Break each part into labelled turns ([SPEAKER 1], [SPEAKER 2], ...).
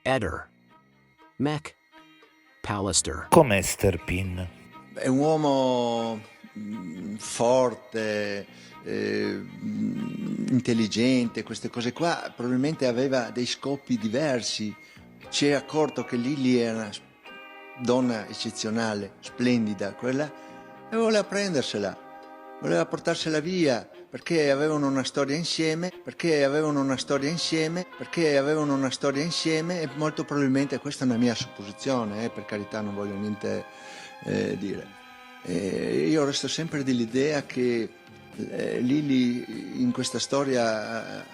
[SPEAKER 1] Eder McAllister.
[SPEAKER 2] Com'è Sterpin?
[SPEAKER 3] È un uomo forte, intelligente, queste cose qua. Probabilmente aveva dei scopi diversi. Si è accorto che Lily era una donna eccezionale, splendida, quella, e voleva prendersela, voleva portarsela via, perché avevano una storia insieme, e molto probabilmente, questa è una mia supposizione, per carità, non voglio niente dire. Io resto sempre dell'idea che Lily in questa storia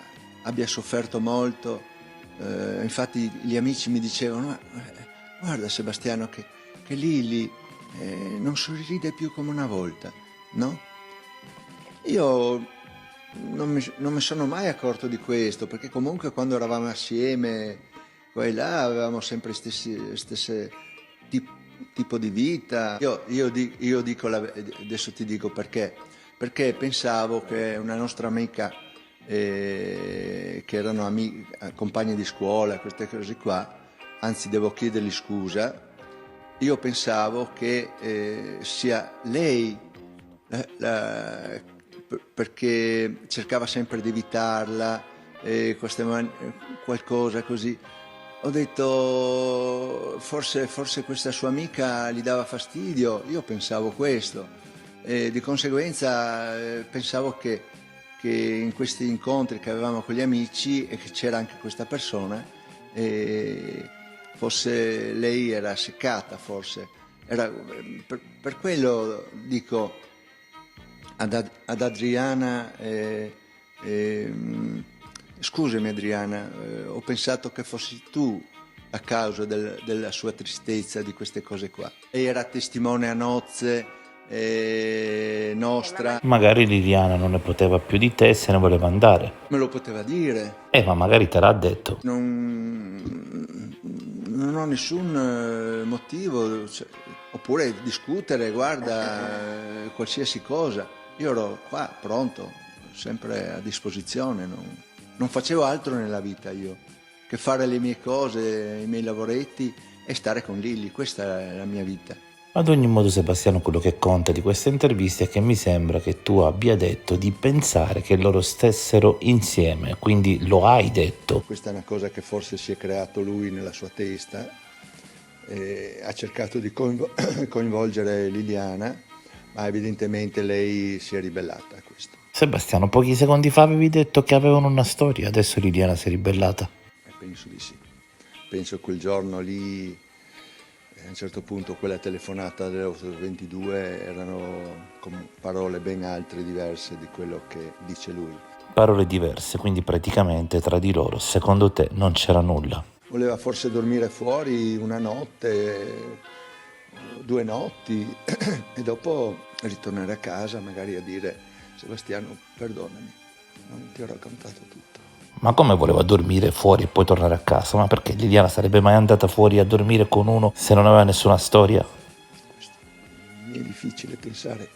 [SPEAKER 3] abbia sofferto molto. Infatti gli amici mi dicevano: guarda Sebastiano che Lily non sorride più come una volta, no? Io non mi sono mai accorto di questo, perché comunque quando eravamo assieme qua e là avevamo sempre stesse tipo di vita. Io dico adesso ti dico perché pensavo che una nostra amica, che erano compagni di scuola, queste cose qua, anzi devo chiedergli scusa, io pensavo che sia lei perché cercava sempre di evitarla, qualcosa così. Ho detto forse questa sua amica gli dava fastidio, io pensavo questo, e di conseguenza pensavo che in questi incontri che avevamo con gli amici e che c'era anche questa persona, forse lei era seccata, forse. Per quello dico ad Adriana, scusami Adriana, ho pensato che fossi tu a causa della sua tristezza, di queste cose qua. Lei era testimone a nozze nostra.
[SPEAKER 2] Magari Liliana non ne poteva più di te e se ne voleva andare.
[SPEAKER 3] Me lo poteva dire.
[SPEAKER 2] Ma magari te l'ha detto.
[SPEAKER 3] Non ho nessun motivo, oppure discutere, guarda, qualsiasi cosa. Io ero qua, pronto, sempre a disposizione. Non facevo altro nella vita io che fare le mie cose, i miei lavoretti e stare con Lily. Questa è la mia vita.
[SPEAKER 2] Ad ogni modo, Sebastiano, quello che conta di questa intervista è che mi sembra che tu abbia detto di pensare che loro stessero insieme, quindi lo hai detto.
[SPEAKER 3] Questa è una cosa che forse si è creato lui nella sua testa, ha cercato di coinvolgere Liliana, ma evidentemente lei si è ribellata a questo.
[SPEAKER 2] Sebastiano, pochi secondi fa avevi detto che avevano una storia, adesso Liliana si è ribellata.
[SPEAKER 3] Penso di sì. Penso quel giorno lì, a un certo punto quella telefonata delle 8:22 erano con parole ben altre, diverse di quello che dice lui.
[SPEAKER 2] Parole diverse, quindi praticamente tra di loro, secondo te, non c'era nulla.
[SPEAKER 3] Voleva forse dormire fuori una notte, 2 notti e dopo ritornare a casa magari a dire: Sebastiano, perdonami, non ti ho raccontato tutto.
[SPEAKER 2] Ma come voleva dormire fuori e poi tornare a casa? Ma perché Liliana sarebbe mai andata fuori a dormire con uno se non aveva nessuna storia?
[SPEAKER 3] Mi è difficile pensare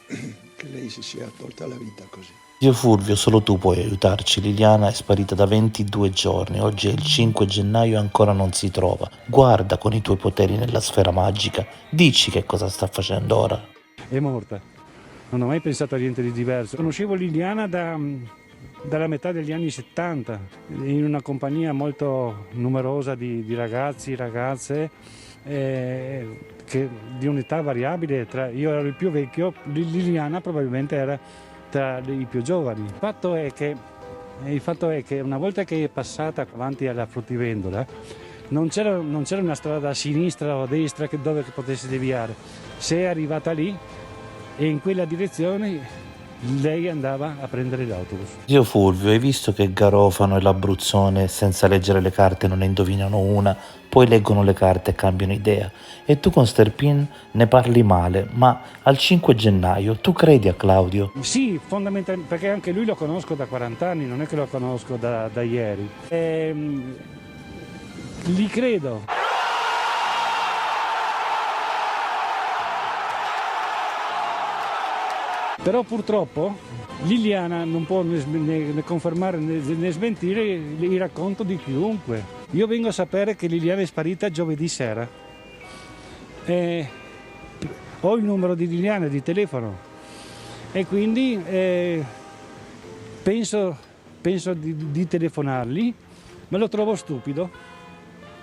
[SPEAKER 3] che lei si sia tolta la vita così.
[SPEAKER 2] Zio Fulvio, solo tu puoi aiutarci. Liliana è sparita da 22 giorni, oggi è il 5 gennaio e ancora non si trova. Guarda con i tuoi poteri nella sfera magica, dici che cosa sta facendo ora.
[SPEAKER 4] È morta, non ho mai pensato a niente di diverso. Conoscevo Liliana dalla metà degli anni 70, in una compagnia molto numerosa di ragazzi e ragazze, che di un'età variabile. Io ero il più vecchio, Liliana probabilmente era tra i più giovani. Il fatto è che una volta che è passata avanti alla fruttivendola, non c'era una strada a sinistra o a destra dove potesse deviare. Se è arrivata lì e in quella direzione lei andava a prendere l'autobus.
[SPEAKER 2] Zio Fulvio, hai visto che Garofano e l'Abruzzone senza leggere le carte non ne indovinano una, poi leggono le carte e cambiano idea. E tu con Sterpin ne parli male, ma al 5 gennaio tu credi a Claudio?
[SPEAKER 4] Sì, fondamentalmente, perché anche lui lo conosco da 40 anni, non è che lo conosco da ieri. Gli credo. Però purtroppo Liliana non può né confermare né smentire il racconto di chiunque. Io vengo a sapere che Liliana è sparita giovedì sera. Ho il numero di Liliana di telefono e quindi penso di telefonargli, ma lo trovo stupido,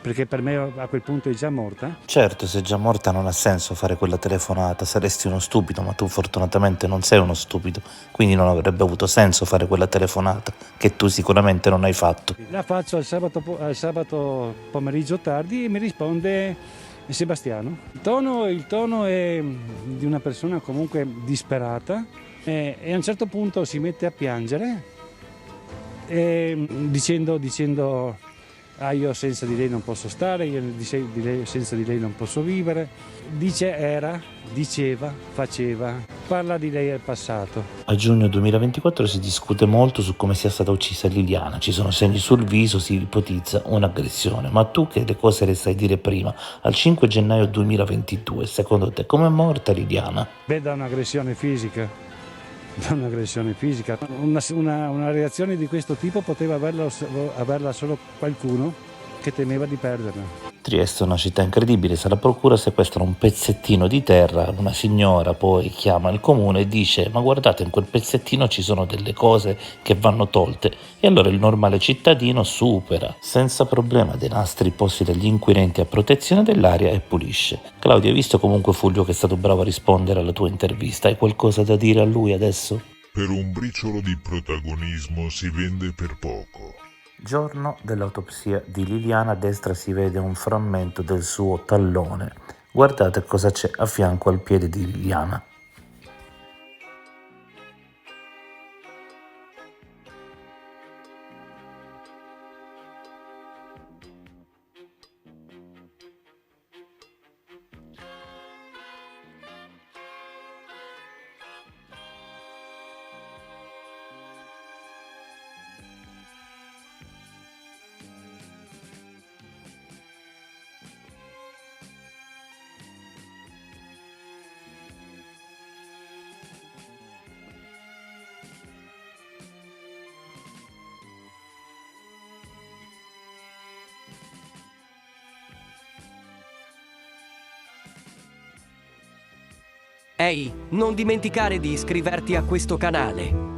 [SPEAKER 4] perché per me a quel punto è già morta.
[SPEAKER 2] Certo, se è già morta non ha senso fare quella telefonata, saresti uno stupido, ma tu fortunatamente non sei uno stupido, quindi non avrebbe avuto senso fare quella telefonata, che tu sicuramente non hai fatto.
[SPEAKER 4] La faccio al sabato pomeriggio tardi e mi risponde Sebastiano. Il tono è di una persona comunque disperata e a un certo punto si mette a piangere dicendo io senza di lei non posso stare, senza di lei non posso vivere. Diceva, faceva, parla di lei al passato.
[SPEAKER 2] A giugno 2024 si discute molto su come sia stata uccisa Liliana, ci sono segni sul viso, si ipotizza un'aggressione, ma tu che le cose le sai dire prima, al 5 gennaio 2022, secondo te com'è morta Liliana?
[SPEAKER 4] Da un'aggressione fisica. Una reazione di questo tipo poteva averla solo qualcuno che temeva di perderla.
[SPEAKER 2] Trieste è una città incredibile, se la procura sequestra un pezzettino di terra, una signora poi chiama il comune e dice ma guardate in quel pezzettino ci sono delle cose che vanno tolte, e allora il normale cittadino supera senza problema dei nastri posti dagli inquirenti a protezione dell'area e pulisce. Claudia, hai visto comunque Fulvio che è stato bravo a rispondere alla tua intervista? Hai qualcosa da dire a lui adesso?
[SPEAKER 1] Per un briciolo di protagonismo si vende per poco.
[SPEAKER 2] Giorno dell'autopsia di Liliana, a destra si vede un frammento del suo tallone. Guardate cosa c'è a fianco al piede di Liliana.
[SPEAKER 5] Ehi, non dimenticare di iscriverti a questo canale.